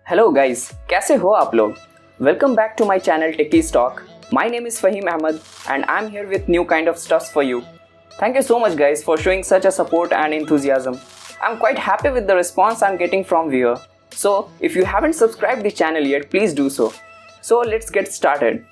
Hello guys, कैसे हो आप लोग? Welcome back to my channel techies talk. My name is Faheem Ahmed and I'm here with new kind of stuffs for you. Thank you so much guys for showing such a support and enthusiasm. I'm quite happy with the response I'm getting from viewer. So if you haven't subscribed the channel yet, please do so. So let's get started.